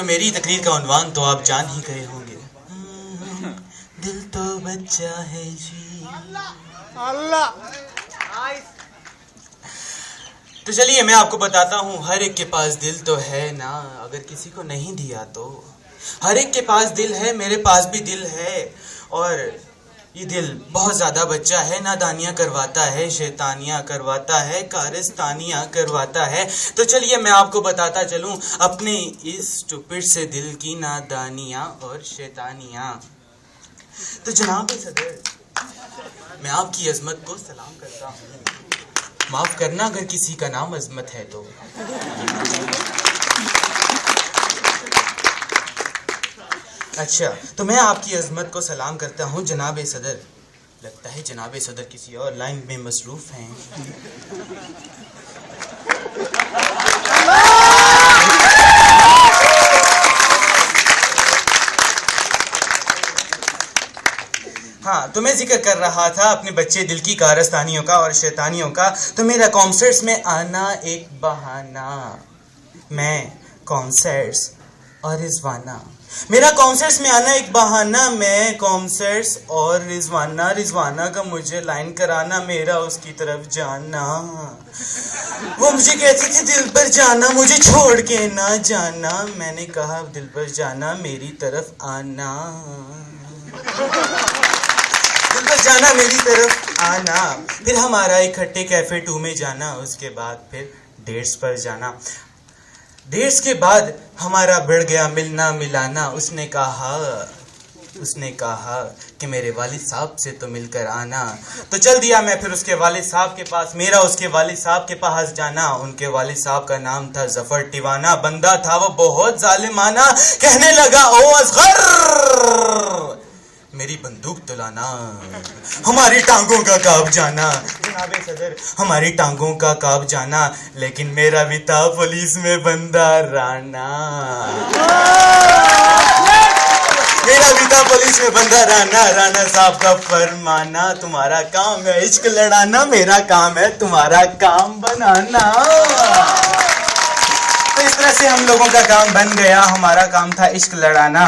मेरी तकरीर का उन्वान तो आप जान ही गए होंगे। दिल तो बच्चा है जी। अल्लाह। तो चलिए मैं आपको बताता हूँ, हर एक के पास दिल तो है ना, अगर किसी को नहीं दिया तो। हर एक के पास दिल है, मेरे पास भी दिल है, और ये दिल बहुत ज्यादा बच्चा है, नादानियां करवाता है, शैतानियां करवाता है, कारस्तानियां करवाता है। तो चलिए मैं आपको बताता चलूं अपने इस स्टूपिड से दिल की नादानियां और शैतानियां। तो जनाब सदर, मैं आपकी अजमत को सलाम करता हूँ। माफ करना अगर किसी का नाम अजमत है तो। अच्छा, तो मैं आपकी अजमत को सलाम करता हूँ जनाब सदर। लगता है जनाब सदर किसी और लाइन में मसरूफ हैं। हाँ, तो मैं जिक्र कर रहा था अपने बच्चे दिल की कारस्तानियों का और शैतानियों का। तो मेरा कॉन्सर्ट्स में आना एक बहाना। मैं कॉन्सर्ट्स और रिजवाना, मेरा कॉन्सर्ट्स में आना एक बहाना। मैं कॉन्सर्ट्स और रिजवाना, रिजवाना का मुझे लाइन कराना, मेरा उसकी तरफ जाना। वो मुझे कहती थी दिल पर जाना, मुझे छोड़ के ना जाना। मैंने कहा दिल पर जाना, मेरी तरफ आना। दिल पर जाना, मेरी तरफ आना। फिर हमारा इकट्ठे कैफे 2 में जाना, उसके बाद फिर डेट्स पर जाना। डेट्स के बाद हमारा बढ़ गया मिलना मिलाना। उसने कहा कि मेरे वालिद साहब से तो मिलकर आना। तो चल दिया मैं फिर उसके वालिद साहब के पास। मेरा उसके वालिद साहब के पास जाना। उनके वालिद साहब का नाम था जफर टिवाना। बंदा था वो बहुत जालिमाना। कहने लगा ओ असगर, मेरी बंदूक तुलाना, हमारी टांगों का काब जाना। जनाबे सदर, हमारी टांगों का काब जाना। लेकिन मेरा भी था पुलिस में बंदा राना। मेरा भी था पुलिस में बंदा राना। राना साहब का फरमाना, तुम्हारा काम है इश्क लड़ाना, मेरा काम है तुम्हारा काम बनाना। तो इस तरह से हम लोगों का काम बन गया। हमारा काम था इश्क लड़ाना।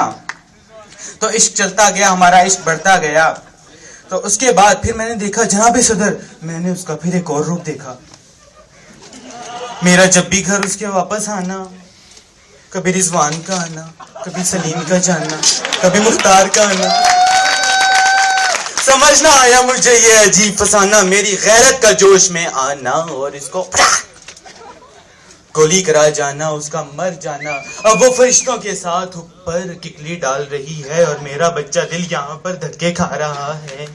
तो इश्क चलता गया, हमारा इश्क बढ़ता गया। तो उसके बाद फिर मैंने देखा जनाबे सदर, मैंने उसका फिर एक और रूप देखा। मेरा जब भी घर उसके वापस आना, कभी रिजवान का आना, कभी सलीम का जाना, कभी मुख्तार का आना। समझ ना आया मुझे ये अजीब फसाना। मेरी गैरत का जोश में आना और इसको गोली करा जाना, उसका मर जाना। अब वो फरिश्तों के साथ ऊपर किकली डाल रही है और मेरा बच्चा दिल यहाँ पर धक्के खा रहा है।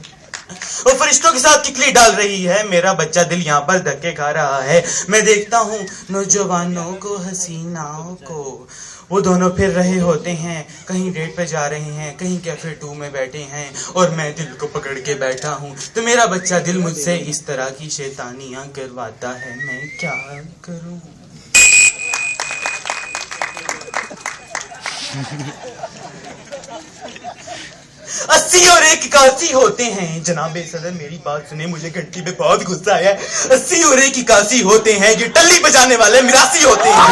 वो फरिश्तों के साथ किकली डाल रही है, मेरा बच्चा दिल यहाँ पर धक्के खा रहा है। मैं देखता हूँ नौजवानों को, हसीनाओं को, वो दोनों फिर रहे होते हैं, कहीं डेट पे जा रहे हैं, कहीं कैफे 2 में बैठे हैं, और मैं दिल को पकड़ के बैठा हूँ। तो मेरा बच्चा दिल मुझसे इस तरह की शैतानियां करवाता है, मैं क्या करूँ। 80 और 81 होते हैं। जनाबे सदर मेरी बात सुने, मुझे घंटी पे बहुत गुस्सा आया। 80 और 81 होते हैं, ये टल्ली बजाने वाले मिरासी होते हैं।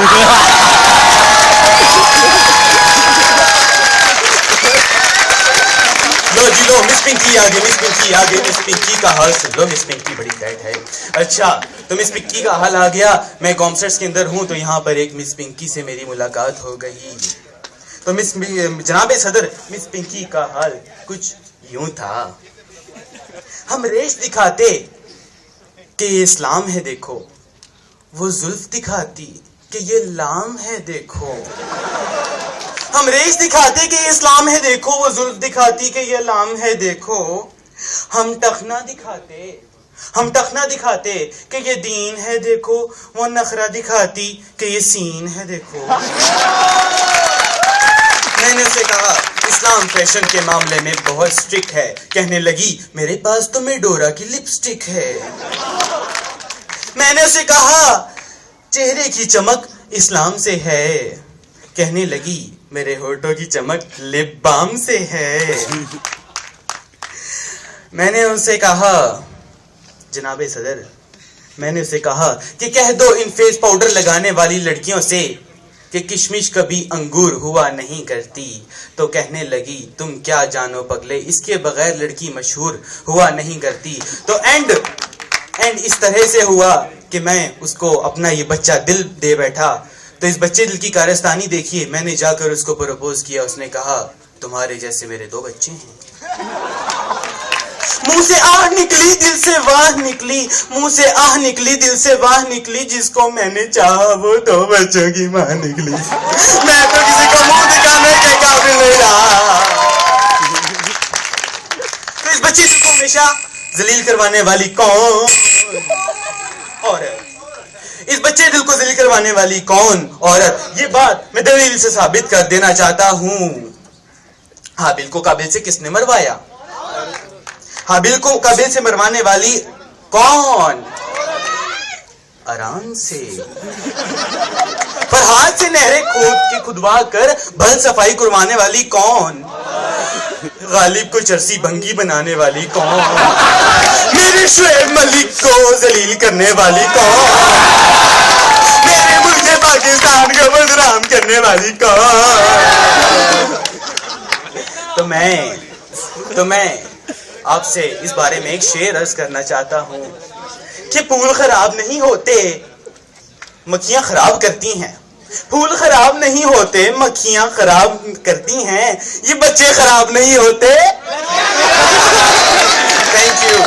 लो जी लो, मिस पिंकी आगे, मिस पिंकी आगे। मिस पिंकी का हाल सुन लो, मिस पिंकी बड़ी टाइट है। अच्छा, तो मिस पिंकी का हाल आ गया। मैं कॉन्सर्ट्स के अंदर हूँ, तो यहाँ पर एक मिस पिंकी से मेरी मुलाकात हो गई। तो जनाबे सदर, मिस पिंकी का हाल कुछ यूं था। हम रेश दिखाते कि ये इस्लाम है देखो, वो जुल्फ दिखाती कि ये लाम है देखो। हम रेश दिखाते कि ये इस्लाम है देखो, वो जुल्फ दिखाती कि ये लाम है देखो। हम टखना दिखाते कि ये दीन है देखो, वो नखरा दिखाती कि ये सीन है देखो। मैंने उसे कहा इस्लाम फैशन के मामले में बहुत स्ट्रिक्ट है। कहने लगी मेरे पास तो मेडोरा की लिपस्टिक है। मैंने उसे कहा चेहरे की चमक इस्लाम से है। कहने लगी मेरे होठों की चमक लिप बाम से है। मैंने उसे कहा जनाबे सदर, मैंने उसे कहा कि कह दो इन फेस पाउडर लगाने वाली लड़कियों से कि किशमिश कभी अंगूर हुआ नहीं करती, तो कहने लगी तुम क्या जानो पगले, इसके बगैर लड़की मशहूर हुआ नहीं करती। तो एंड इस तरह से हुआ कि मैं उसको अपना ये बच्चा दिल दे बैठा। तो इस बच्चे दिल की कारस्तानी देखिए, मैंने जाकर उसको प्रपोज किया। उसने कहा तुम्हारे जैसे मेरे 2 बच्चे हैं। मुंह से आह निकली दिल से वाह निकली, मुंह से आह निकली दिल से वाह निकली, जिसको मैंने चाहा वो 2 बच्चों की मां निकली। मैं तो किसी को मुंह दिखाने के काबिल नहीं रहा। तो इस बच्चे को हमेशा जलील करवाने वाली कौन औरत, इस बच्चे दिल को जलील करवाने वाली कौन औरत, ये बात मैं दलील से साबित कर देना चाहता हूं। हाबिल को काबिल से किसने मरवाया? हाबिल को काबिल से मरवाने वाली कौन? आराम से पर हाथ से नहरें खोद के खुदवा कर भल सफाई करवाने वाली कौन? गालिब को चरसी भंगी बनाने वाली कौन? मेरे शुएब मलिक को जलील करने वाली कौन? मेरे मुल्क पाकिस्तान को बदनाम करने वाली कौन? तो मैं आपसे इस बारे में एक शेर अर्ज करना चाहता हूं कि फूल खराब नहीं होते, मक्खियां खराब करती हैं। फूल खराब नहीं होते, मक्खियां खराब करती हैं, ये बच्चे खराब नहीं होते। Thank you.